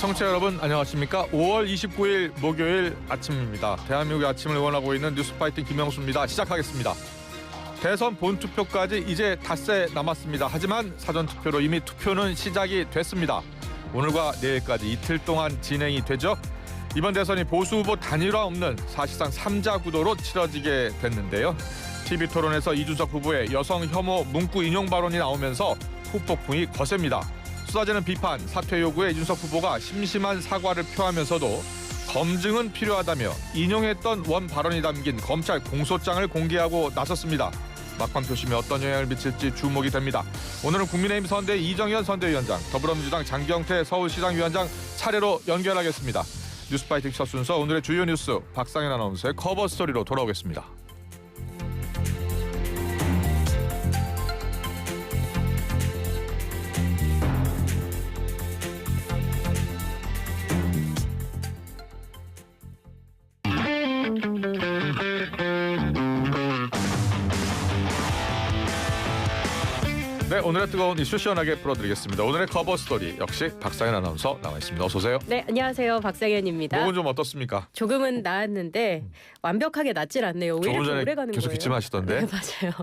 청취자 여러분 안녕하십니까? 5월 29일 목요일 아침입니다. 대한민국의 아침을 응원하고 있는 뉴스파이팅 김영수입니다. 시작하겠습니다. 대선 본투표까지 이제 닷새 남았습니다. 하지만 사전투표로 이미 투표는 시작이 됐습니다. 오늘과 내일까지 이틀 동안 진행이 되죠. 이번 대선이 보수 후보 단일화 없는 사실상 3자 구도로 치러지게 됐는데요. TV토론에서 이준석 후보의 여성 혐오 문구 인용 발언이 나오면서 후폭풍이 거셉니다. 쏟아지는 비판, 사퇴 요구에 이준석 후보가 심심한 사과를 표하면서도 검증은 필요하다며 인용했던 원 발언이 담긴 검찰 공소장을 공개하고 나섰습니다. 막판 표심에 어떤 영향을 미칠지 주목이 됩니다. 오늘은 국민의힘 선대 이정현 선대위원장, 더불어민주당 장경태 서울시장 위원장 차례로 연결하겠습니다. 뉴스파이팅 첫 순서 오늘의 주요 뉴스 박상현 아나운서의 커버 스토리로 돌아오겠습니다. 네, 오늘의 뜨거운 이슈 시원하게 풀어드리겠습니다. 오늘의 커버 스토리 역시 박상현 아나운서 나와 있습니다. 어서 오세요. 네, 안녕하세요. 박상현입니다. 목은 좀 어떻습니까? 조금은 나았는데 완벽하게 낫질 않네요. 왜 이렇게 오래 가는 계속 거예요? 기침하시던데. 네, 맞아요.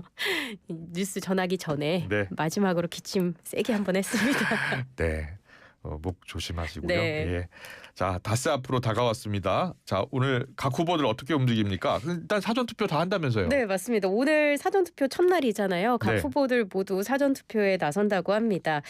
뉴스 전하기 전에 네. 마지막으로 기침 세게 한번 했습니다. 네, 목 조심하시고요. 네. 예. 자, 닷새 앞으로 다가왔습니다. 자, 오늘 각 후보들 어떻게 움직입니까? 일단 사전투표 다 한다면서요? 네, 맞습니다. 오늘 사전투표 첫날이잖아요. 각 네. 후보들 모두 사전투표에 나선다고 합니다.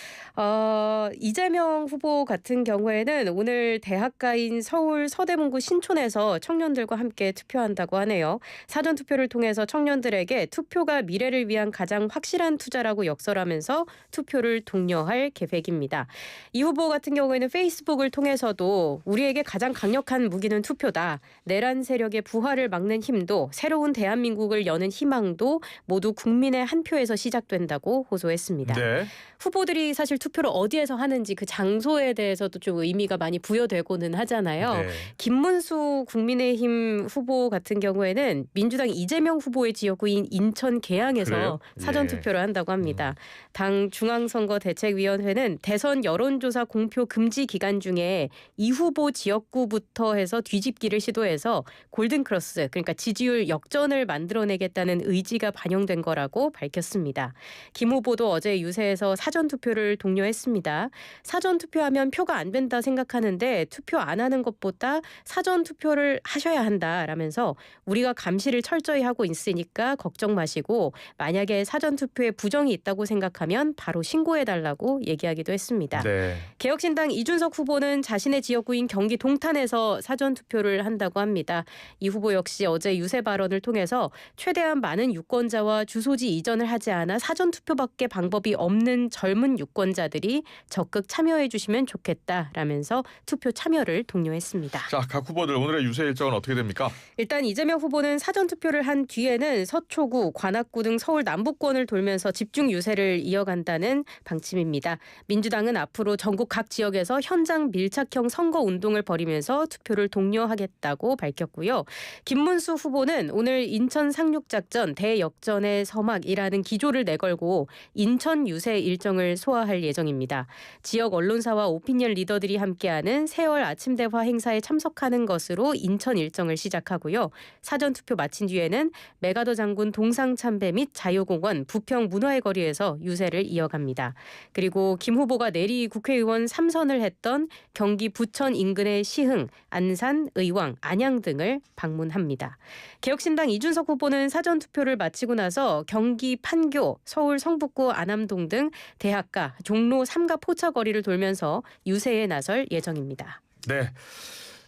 이재명 후보 같은 경우에는 오늘 대학가인 서울 서대문구 신촌에서 청년들과 함께 투표한다고 하네요. 사전투표를 통해서 청년들에게 투표가 미래를 위한 가장 확실한 투자라고 역설하면서 투표를 독려할 계획입니다. 이 후보 같은 경우에는 페이스북을 통해서도 우리에게 가장 강력한 무기는 투표다. 내란 세력의 부활을 막는 힘도 새로운 대한민국을 여는 희망도 모두 국민의 한 표에서 시작된다고 호소했습니다. 네. 후보들이 사실 투표를 어디에서 하는지 그 장소에 대해서도 좀 의미가 많이 부여되고는 하잖아요. 네. 김문수 국민의힘 후보 같은 경우에는 민주당 이재명 후보의 지역구인 인천 계양에서 그래요? 사전투표를 한다고 합니다. 당 중앙선거대책위원회는 대선 여론조사 공표 금지 기간 중에 이 후보 지역구부터 해서 뒤집기를 시도해서 골든크로스, 그러니까 지지율 역전을 만들어내겠다는 의지가 반영된 거라고 밝혔습니다. 김 후보도 어제 유세에서 사전투표를 독려했습니다. 사전투표하면 표가 안 된다 생각하는데 투표 안 하는 것보다 사전투표를 하셔야 한다라면서 우리가 감시를 철저히 하고 있으니까 걱정 마시고 만약에 사전투표에 부정이 있다고 생각하면 바로 신고해달라고 얘기하기도 했습니다. 네. 개혁신당 이준석 후보는 자신의 지역구인 경기 동탄에서 사전투표를 한다고 합니다. 이 후보 역시 어제 유세 발언을 통해서 최대한 많은 유권자와 주소지 이전을 하지 않아 사전투표밖에 방법이 없는 젊은 유권자들이 적극 참여해 주시면 좋겠다라면서 투표 참여를 독려했습니다. 자, 각 후보들 오늘의 유세 일정은 어떻게 됩니까? 일단 이재명 후보는 사전투표를 한 뒤에는 서초구, 관악구 등 서울 남부권을 돌면서 집중 유세를 이어간다는 방침입니다. 민주당은 앞으로 전국 각 지역에서 현장 밀착형 선거운동을 벌이면서 투표를 독려하겠다고 밝혔고요. 김문수 후보는 오늘 인천 상륙작전 대역전의 서막이라는 기조를 내걸고 인천 유세 일정을 소화할 예정입니다. 지역 언론사와 오피니언 리더들이 함께하는 세월 아침 대화 행사에 참석하는 것으로 인천 일정을 시작하고요. 사전투표 마친 뒤에는 메가더 장군 동상참배 및 자유공원, 부평 문화의 거리에서 유세를 이어갑니다. 그리고 김 후보가 내리 국회의원 3선을 했던 경기 부천 인근의 시흥, 안산, 의왕, 안양 등을 방문합니다. 개혁신당 이준석 후보는 사전투표를 마치고 나서 경기 판교, 서울 성북구 안암동 등 대학가, 종로 3가 포차 거리를 돌면서 유세에 나설 예정입니다. 네.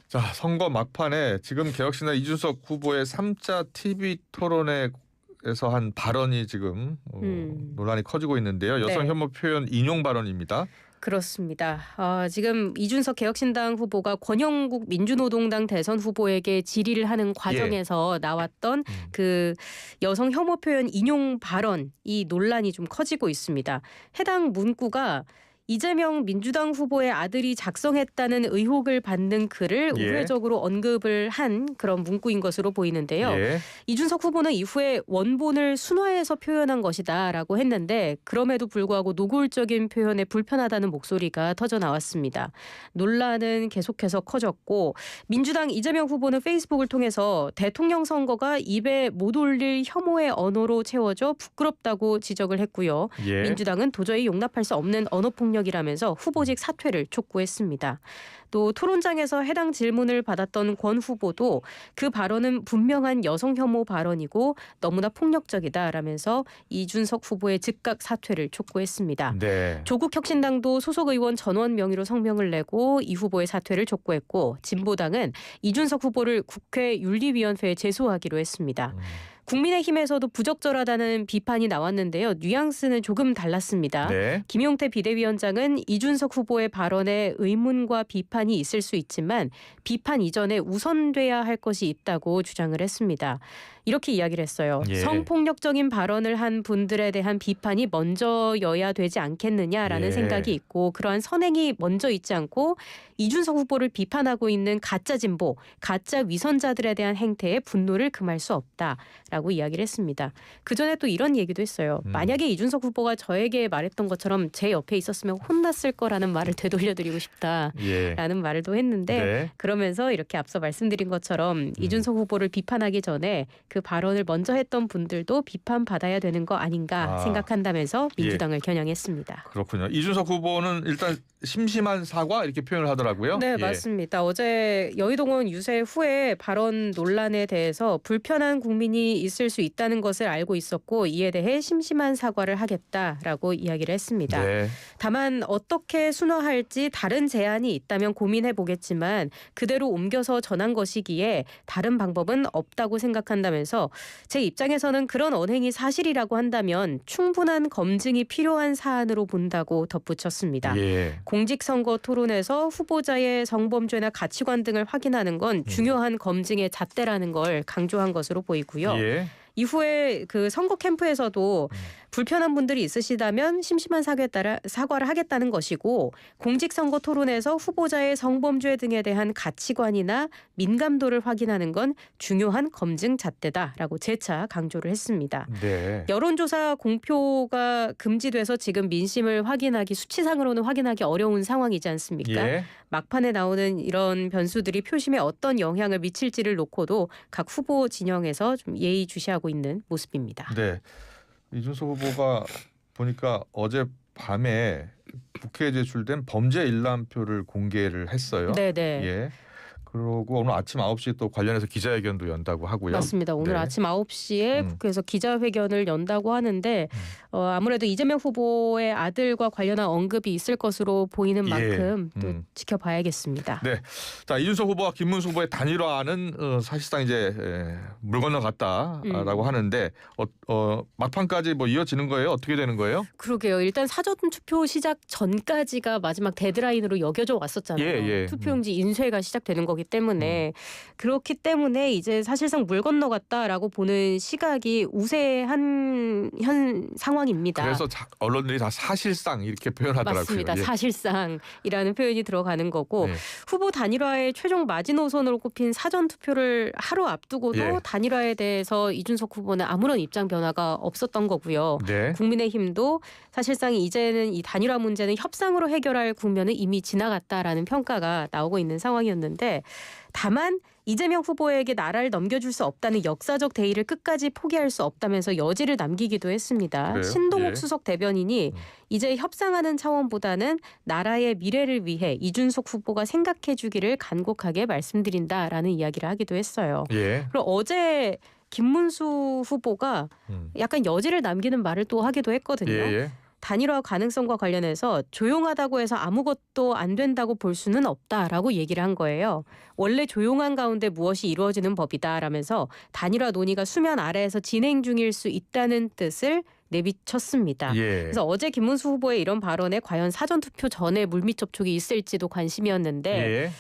자, 선거 막판에 지금 개혁신당 이준석 후보의 3자 TV 토론회에서 한 발언이 지금 논란이 커지고 있는데요. 여성 네. 혐오 표현 인용 발언입니다. 그렇습니다. 지금 이준석 개혁신당 후보가 권영국 민주노동당 대선 후보에게 질의를 하는 과정에서 나왔던 그 여성 혐오 표현 인용 발언, 이 논란이 좀 커지고 있습니다. 해당 문구가 이재명 민주당 후보의 아들이 작성했다는 의혹을 받는 글을 예. 우회적으로 언급을 한 그런 문구인 것으로 보이는데요. 예. 이준석 후보는 이후에 원본을 순화해서 표현한 것이다라고 했는데 그럼에도 불구하고 노골적인 표현에 불편하다는 목소리가 터져 나왔습니다. 논란은 계속해서 커졌고 민주당 이재명 후보는 페이스북을 통해서 대통령 선거가 입에 못 올릴 혐오의 언어로 채워져 부끄럽다고 지적을 했고요. 예. 민주당은 도저히 용납할 수 없는 언어폭력이라면서 후보직 사퇴를 촉구했습니다. 또 토론장에서 해당 질문을 받았던 권 후보도 그 발언은 분명한 여성 혐오 발언이고 너무나 폭력적이다라면서 이준석 후보의 즉각 사퇴를 촉구했습니다. 네. 조국혁신당도 소속 의원 전원 명의로 성명을 내고 이 후보의 사퇴를 촉구했고 진보당은 이준석 후보를 국회 윤리위원회에 제소하기로 했습니다. 국민의힘에서도 부적절하다는 비판이 나왔는데요. 뉘앙스는 조금 달랐습니다. 네. 김용태 비대위원장은 이준석 후보의 발언에 의문과 비판이 있을 수 있지만 비판 이전에 우선돼야 할 것이 있다고 주장을 했습니다. 이렇게 이야기를 했어요. 예. 성폭력적인 발언을 한 분들에 대한 비판이 먼저여야 되지 않겠느냐라는 예. 생각이 있고 그러한 선행이 먼저 있지 않고 이준석 후보를 비판하고 있는 가짜 진보, 가짜 위선자들에 대한 행태에 분노를 금할 수 없다라고 이야기를 했습니다. 그전에 또 이런 얘기도 했어요. 만약에 이준석 후보가 저에게 말했던 것처럼 제 옆에 있었으면 혼났을 거라는 말을 되돌려드리고 싶다라는 예. 말도 했는데 네. 그러면서 이렇게 앞서 말씀드린 것처럼 이준석 후보를 비판하기 전에 그 발언을 먼저 했던 분들도 비판받아야 되는 거 아닌가 생각한다면서 민주당을 겨냥했습니다. 그렇군요. 이준석 후보는 일단 심심한 사과 이렇게 표현을 하더라고요. 네, 예. 맞습니다. 어제 여의동원 유세 후에 발언 논란에 대해서 불편한 국민이 있을 수 있다는 것을 알고 있었고 이에 대해 심심한 사과를 하겠다라고 이야기를 했습니다. 네. 다만 어떻게 순화할지 다른 제안이 있다면 고민해 보겠지만 그대로 옮겨서 전한 것이기에 다른 방법은 없다고 생각한다면서 제 입장에서는 그런 언행이 사실이라고 한다면 충분한 검증이 필요한 사안으로 본다고 덧붙였습니다. 예. 공직선거 토론에서 후보자의 성범죄나 가치관 등을 확인하는 건 중요한 검증의 잣대라는 걸 강조한 것으로 보이고요. 예. 이후에 그 선거 캠프에서도 불편한 분들이 있으시다면 심심한 사과를 하겠다는 것이고 공직선거 토론에서 후보자의 성범죄 등에 대한 가치관이나 민감도를 확인하는 건 중요한 검증 잣대다라고 재차 강조를 했습니다. 네. 여론조사 공표가 금지돼서 지금 민심을 확인하기 수치상으로는 확인하기 어려운 상황이지 않습니까? 예. 막판에 나오는 이런 변수들이 표심에 어떤 영향을 미칠지를 놓고도 각 후보 진영에서 좀 예의주시하고 있는 모습입니다. 네. 이준석 후보가 보니까 어제 밤에 국회에 제출된 범죄 일람표를 공개를 했어요. 네네. 예. 그러고 오늘 아침 9시 또 관련해서 기자회견도 연다고 하고요. 맞습니다. 오늘 네. 아침 9시에 국회에서 기자회견을 연다고 하는데 아무래도 이재명 후보의 아들과 관련한 언급이 있을 것으로 보이는 만큼 또 지켜봐야겠습니다. 네. 자, 이준석 후보와 김문수 후보의 단일화는 사실상 이제 물 건너갔다라고 하는데 막판까지 뭐 이어지는 거예요? 어떻게 되는 거예요? 그러게요. 일단 사전 투표 시작 전까지가 마지막 데드라인으로 여겨져 왔었잖아요. 예. 투표용지 인쇄가 시작되는 거기 때문에 그렇기 때문에 이제 사실상 물 건너갔다라고 보는 시각이 우세한 현 상황입니다. 그래서 언론들이 다 사실상 이렇게 표현하더라고요. 맞습니다. 예. 사실상이라는 표현이 들어가는 거고 네. 후보 단일화의 최종 마지노선으로 꼽힌 사전 투표를 하루 앞두고도 예. 단일화에 대해서 이준석 후보는 아무런 입장 변화가 없었던 거고요. 네. 국민의힘도 사실상 이제는 이 단일화 문제는 협상으로 해결할 국면은 이미 지나갔다라는 평가가 나오고 있는 상황이었는데 다만 이재명 후보에게 나라를 넘겨줄 수 없다는 역사적 대의를 끝까지 포기할 수 없다면서 여지를 남기기도 했습니다. 그래요? 신동욱 예. 수석 대변인이 이제 협상하는 차원보다는 나라의 미래를 위해 이준석 후보가 생각해 주기를 간곡하게 말씀드린다라는 이야기를 하기도 했어요. 예. 그리고 어제 김문수 후보가 약간 여지를 남기는 말을 또 하기도 했거든요. 예. 단일화 가능성과 관련해서 조용하다고 해서 아무것도 안 된다고 볼 수는 없다라고 얘기를 한 거예요. 원래 조용한 가운데 무엇이 이루어지는 법이다라면서 단일화 논의가 수면 아래에서 진행 중일 수 있다는 뜻을 내비쳤습니다. 예. 그래서 어제 김문수 후보의 이런 발언에 과연 사전투표 전에 물밑 접촉이 있을지도 관심이었는데 예.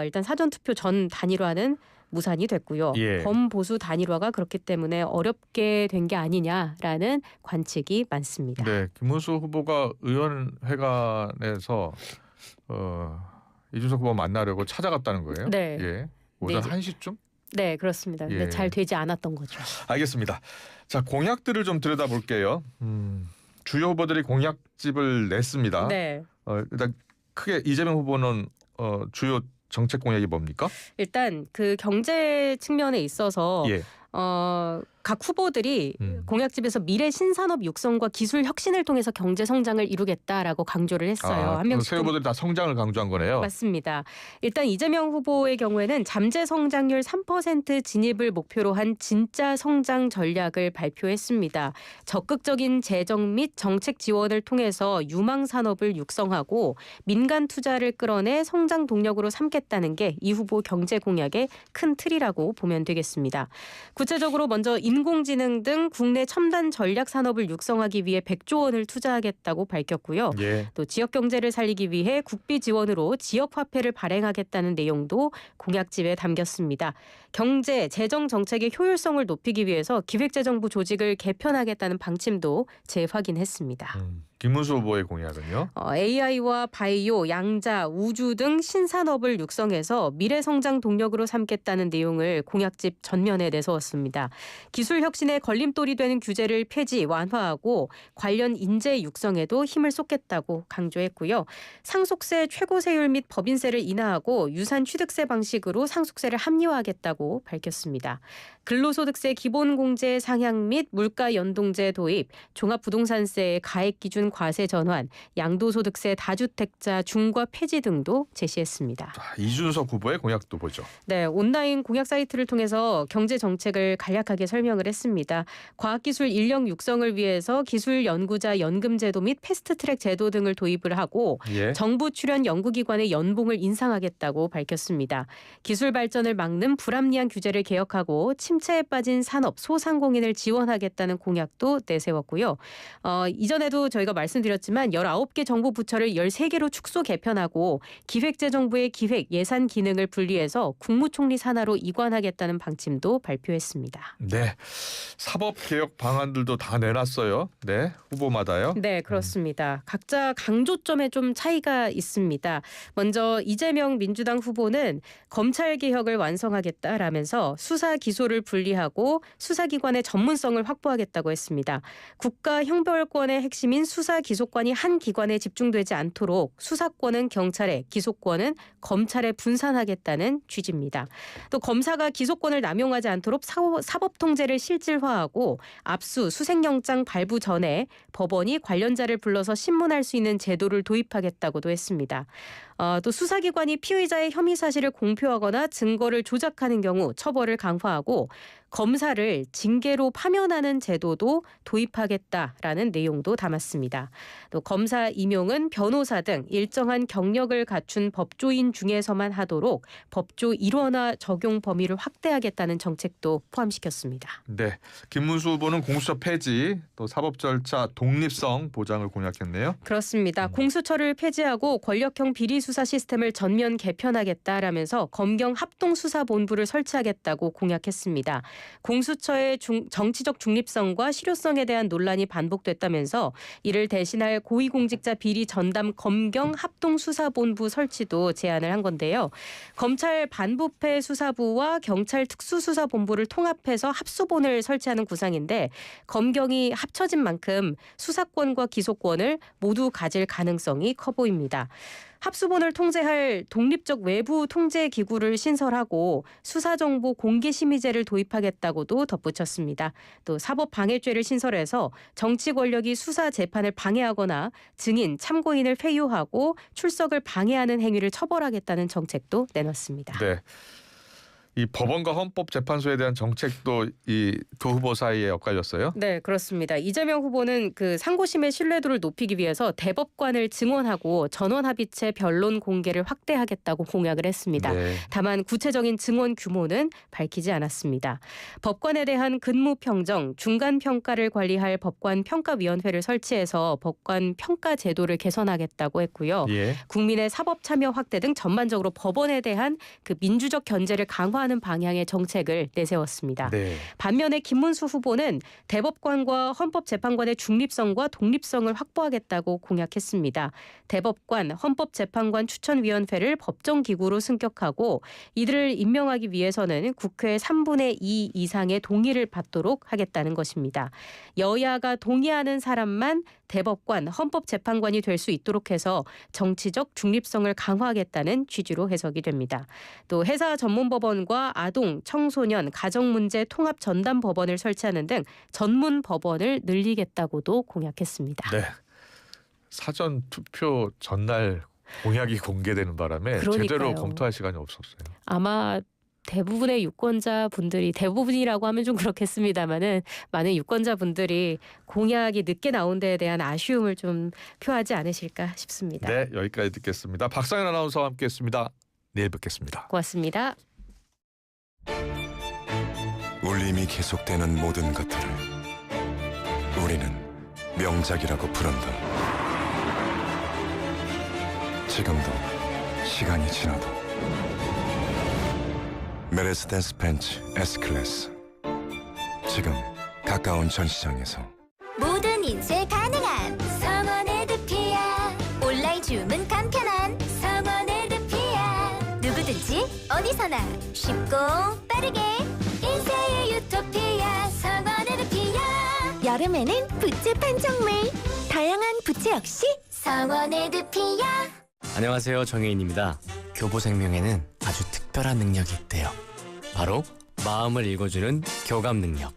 일단 사전투표 전 단일화는 무산이 됐고요. 예. 범보수 단일화가 그렇기 때문에 어렵게 된 게 아니냐라는 관측이 많습니다. 네, 김문수 후보가 의원회관에서 이준석 후보 만나려고 찾아갔다는 거예요? 네. 예. 오전 네. 1시쯤? 네, 그렇습니다. 근데 예. 잘 되지 않았던 거죠. 알겠습니다. 자, 공약들을 좀 들여다볼게요. 주요 후보들이 공약집을 냈습니다. 네. 일단 크게 이재명 후보는 주요 정책 공약이 뭡니까? 일단 그 경제 측면에 있어서 예. 각 후보들이 공약집에서 미래 신산업 육성과 기술 혁신을 통해서 경제 성장을 이루겠다라고 강조를 했어요. 한 명씩 세 후보들이 다 성장을 강조한 거네요. 맞습니다. 일단 이재명 후보의 경우에는 잠재 성장률 3% 진입을 목표로 한 진짜 성장 전략을 발표했습니다. 적극적인 재정 및 정책 지원을 통해서 유망 산업을 육성하고 민간 투자를 끌어내 성장 동력으로 삼겠다는 게 이 후보 경제 공약의 큰 틀이라고 보면 되겠습니다. 구체적으로 먼저 인공지능 등 국내 첨단 전략 산업을 육성하기 위해 100조 원을 투자하겠다고 밝혔고요. 예. 또 지역 경제를 살리기 위해 국비 지원으로 지역 화폐를 발행하겠다는 내용도 공약집에 담겼습니다. 경제, 재정 정책의 효율성을 높이기 위해서 기획재정부 조직을 개편하겠다는 방침도 재확인했습니다. 김문수 후보의 공약은요? AI와 바이오, 양자, 우주 등 신산업을 육성해서 미래 성장 동력으로 삼겠다는 내용을 공약집 전면에 내세웠습니다. 기술 혁신의 걸림돌이 되는 규제를 폐지, 완화하고 관련 인재 육성에도 힘을 쏟겠다고 강조했고요. 상속세 최고세율 및 법인세를 인하하고 유산 취득세 방식으로 상속세를 합리화하겠다고 밝혔습니다. 근로소득세 기본공제 상향 및 물가 연동제 도입, 종합부동산세의 가액 기준 과세 전환, 양도소득세 다주택자 중과 폐지 등도 제시했습니다. 이준석 후보의 공약도 보죠. 네, 온라인 공약 사이트를 통해서 경제 정책을 간략하게 설명을 했습니다. 과학기술 인력 육성을 위해서 기술연구자 연금제도 및 패스트트랙 제도 등을 도입을 하고 예. 정부 출연 연구기관의 연봉을 인상하겠다고 밝혔습니다. 기술 발전을 막는 불합리한 규제를 개혁하고 침체에 빠진 산업, 소상공인을 지원하겠다는 공약도 내세웠고요. 이전에도 저희가 말씀드렸지만 19개 정부 부처를 13개로 축소 개편하고 기획재정부의 기획, 예산 기능을 분리해서 국무총리 산하로 이관하겠다는 방침도 발표했습니다. 네, 사법개혁 방안들도 다 내놨어요. 네, 후보마다요. 네, 그렇습니다. 각자 강조점에 좀 차이가 있습니다. 먼저 이재명 민주당 후보는 검찰개혁을 완성하겠다라면서 수사 기소를 분리하고 수사기관의 전문성을 확보하겠다고 했습니다. 국가형벌권의 핵심인 수사 기소권이 한 기관에 집중되지 않도록 수사권은 경찰에, 기소권은 검찰에 분산하겠다는 취지입니다. 또 검사가 기소권을 남용하지 않도록 사법 통제를 실질화하고 압수, 수색영장 발부 전에 법원이 관련자를 불러서 신문할 수 있는 제도를 도입하겠다고도 했습니다. 또 수사기관이 피의자의 혐의 사실을 공표하거나 증거를 조작하는 경우 처벌을 강화하고 검사를 징계로 파면하는 제도도 도입하겠다라는 내용도 담았습니다. 또 검사 임용은 변호사 등 일정한 경력을 갖춘 법조인 중에서만 하도록 법조 일원화 적용 범위를 확대하겠다는 정책도 포함시켰습니다. 네, 김문수 후보는 공수처 폐지, 또 사법 절차 독립성 보장을 공약했네요. 그렇습니다. 공수처를 폐지하고 권력형 비리 수사 시스템을 전면 개편하겠다라면서 검경 합동수사본부를 설치하겠다고 공약했습니다. 공수처의 정치적 중립성과 실효성에 대한 논란이 반복됐다면서 이를 대신할 고위공직자 비리 전담 검경 합동수사본부 설치도 제안을 한 건데요. 검찰 반부패 수사부와 경찰 특수수사본부를 통합해서 합수본을 설치하는 구상인데 검경이 합쳐진 만큼 수사권과 기소권을 모두 가질 가능성이 커 보입니다. 합수본을 통제할 독립적 외부 통제 기구를 신설하고 수사정보 공개심의제를 도입하겠다고도 덧붙였습니다. 또 사법방해죄를 신설해서 정치 권력이 수사 재판을 방해하거나 증인, 참고인을 회유하고 출석을 방해하는 행위를 처벌하겠다는 정책도 내놨습니다. 네. 이 법원과 헌법재판소에 대한 정책도 이 두 후보 사이에 엇갈렸어요? 네, 그렇습니다. 이재명 후보는 그 상고심의 신뢰도를 높이기 위해서 대법관을 증원하고 전원합의체 변론 공개를 확대하겠다고 공약을 했습니다. 네. 다만 구체적인 증원 규모는 밝히지 않았습니다. 법관에 대한 근무 평정, 중간 평가를 관리할 법관평가위원회를 설치해서 법관 평가 제도를 개선하겠다고 했고요. 예. 국민의 사법 참여 확대 등 전반적으로 법원에 대한 그 민주적 견제를 강화 강화하는 방향의 정책을 내세웠습니다. 네. 반면에 김문수 후보는 대법관과 헌법재판관의 중립성과 독립성을 확보하겠다고 공약했습니다. 대법관, 헌법재판관 추천위원회를 법정기구로 승격하고 이들을 임명하기 위해서는 국회 3분의 2 이상의 동의를 받도록 하겠다는 것입니다. 여야가 동의하는 사람만 대법관, 헌법재판관이 될 수 있도록 해서 정치적 중립성을 강화하겠다는 취지로 해석이 됩니다. 또 해사 전문법원과 아동, 청소년, 가정문제 통합 전담 법원을 설치하는 등 전문 법원을 늘리겠다고도 공약했습니다. 네. 사전 투표 전날 공약이 공개되는 바람에 그러니까요. 제대로 검토할 시간이 없었어요. 아마 대부분의 유권자분들이, 대부분이라고 하면 좀 그렇겠습니다마는 많은 유권자분들이 공약이 늦게 나온 데에 대한 아쉬움을 좀 표하지 않으실까 싶습니다. 네, 여기까지 듣겠습니다. 박상현 아나운서와 함께했습니다. 내일 뵙겠습니다. 고맙습니다. 울림이 계속되는 모든 것들을 우리는 명작이라고 부른다. 지금도 시간이 지나도 메르세데스 벤츠 S클래스 지금 가까운 전시장에서 모든 인쇄 가능한 성원 에드피아. 온라인 주문 간편한 성원 에드피아. 누구든지 어디서나 쉽고 빠르게 인쇄의 유토피아 성원 에드피아. 여름에는 부채 판촉물, 다양한 부채 역시 성원 에드피아. 안녕하세요, 정혜인입니다. 교보생명에는 아주 특별한 능력이 있대요. 바로 마음을 읽어주는 교감 능력.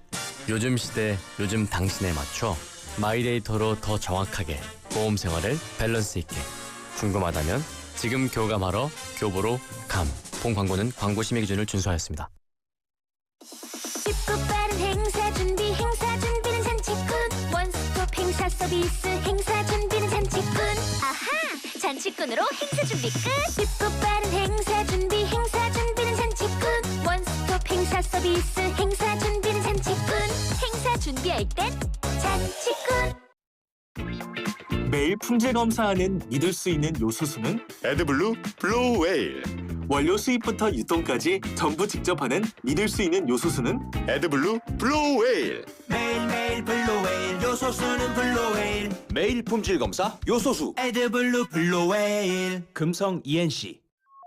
요즘 시대, 요즘 당신에 맞춰 마이데이터로 더 정확하게 보험 생활을 밸런스 있게. 궁금하다면 지금 교감하러 교보로 감. 본 광고는 광고 심의 기준을 준수하였습니다. 쉽고 빠른 행사 준비는 잔치꾼. 원스톱 행사 서비스 행사 준비는 잔치꾼. 아하! 잔치꾼으로 행사 준비 끝. 쉽고 빠른 행사 준비는 잔치꾼. 원스톱 행사 서비스 행사 준비는 잔치꾼. 행사 준비할 땐 잔치꾼. 매일 품질 검사하는 믿을 수 있는 요소수는 에드블루 블루 웨일 원료 수입부터 유통까지 전부 직접 하는 믿을 수 있는 요소수는 에드블루 블루 웨일 매일매일 블루웨일 요소수는 블루웨일 매일 품질 검사 요소수 에드블루 블루웨일 금성 ENC.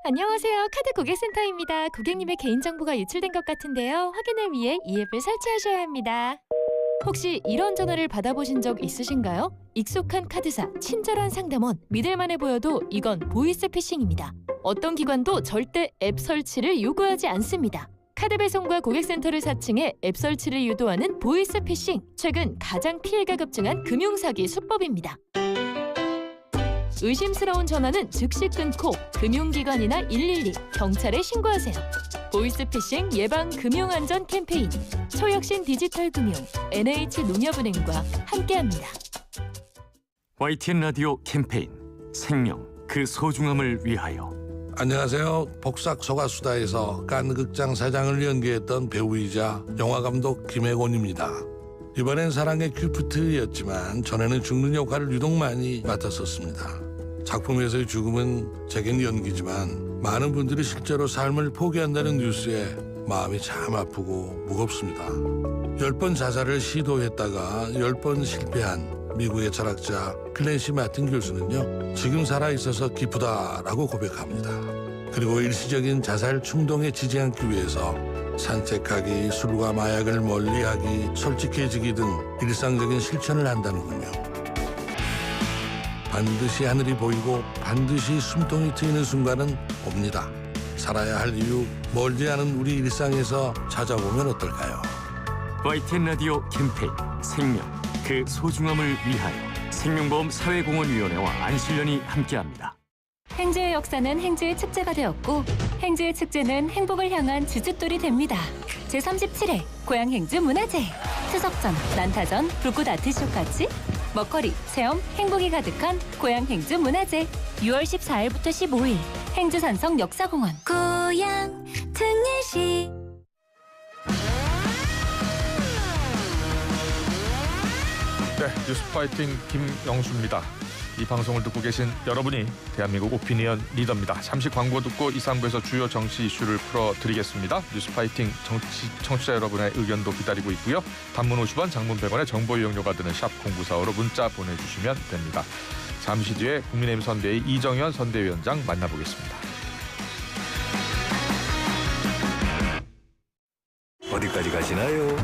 안녕하세요. 카드 고객센터입니다. 고객님의 개인정보가 유출된 것 같은데요. 확인을 위해 이 앱을 설치하셔야 합니다. 혹시 이런 전화를 받아보신 적 있으신가요? 익숙한 카드사, 친절한 상담원, 믿을만해 보여도 이건 보이스피싱입니다. 어떤 기관도 절대 앱 설치를 요구하지 않습니다. 카드 배송과 고객센터를 사칭해 앱 설치를 유도하는 보이스피싱. 최근 가장 피해가 급증한 금융사기 수법입니다. 의심스러운 전화는 즉시 끊고 금융기관이나 112, 경찰에 신고하세요. 보이스피싱 예방 금융안전 캠페인 초혁신 디지털금융 NH농협은행과 함께합니다. YTN 라디오 캠페인 생명 그 소중함을 위하여. 안녕하세요. 복삭 소가수다에서 칸 극장 사장을 연기했던 배우이자 영화감독 김혜곤입니다. 이번엔 사랑의 큐피트였지만 전에는 죽는 역할을 유독 많이 맡았었습니다. 작품에서의 죽음은 제겐 연기지만 많은 분들이 실제로 삶을 포기한다는 뉴스에 마음이 참 아프고 무겁습니다. 10번 자살을 시도했다가 10번 실패한 미국의 철학자 클랜시 마틴 교수는요, 지금 살아있어서 기쁘다라고 고백합니다. 그리고 일시적인 자살 충동에 지지 않기 위해서 산책하기, 술과 마약을 멀리하기, 솔직해지기 등 일상적인 실천을 한다는군요. 반드시 하늘이 보이고 반드시 숨통이 트이는 순간은 옵니다. 살아야 할 이유, 멀지 않은 우리 일상에서 찾아보면 어떨까요? YTN 라디오 캠페인 생명 그 소중함을 위하여 생명보험 사회공헌위원회와 안실련이 함께합니다. 행주의 역사는 행주의 축제가 되었고 행주의 축제는 행복을 향한 주춧돌이 됩니다. 제37회 고향 행주 문화제. 추석전, 난타전, 불꽃 아트쇼까지 먹거리, 체험, 행복이 가득한 고향 행주 문화제. 6월 14일부터 15일 행주 산성 역사공원. 고향 특례시. 네, 뉴스파이팅 김영수입니다. 이 방송을 듣고 계신 여러분이 대한민국 오피니언 리더입니다. 잠시 광고 듣고 2, 3부에서 주요 정치 이슈를 풀어드리겠습니다. 뉴스파이팅 청취자 여러분의 의견도 기다리고 있고요. 단문 50원, 장문 100원의 정보 이용료가 드는 샵 0945로 문자 보내주시면 됩니다. 잠시 뒤에 국민의힘 선대위 이정현 선대위원장 만나보겠습니다. 어디까지 가시나요?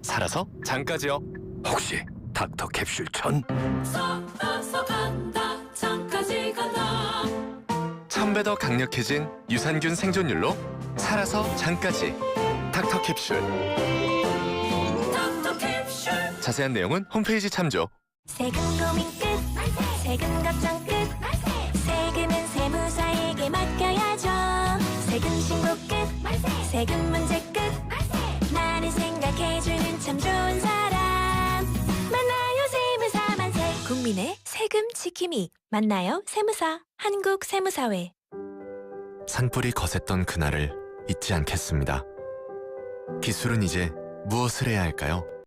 살아서 장까지요. 혹시 닥터 캡슐 천? 1000배 더 강력해진 유산균 생존율로 살아서 장까지 닥터 캡슐. 자세한 내용은 홈페이지 참조. 세금 고민 끝 세금 걱정 끝 세금은 세무사에게 맡겨야죠. 세금 신고 끝 세금 문제 끝 나를 생각해주는 참 좋은 사람 만나요 세무사 만세. 국민의 세금 지킴이 만나요 세무사. 한국세무사회. 산불이 거셌던 그날을 잊지 않겠습니다. 기술은 이제 무엇을 해야 할까요?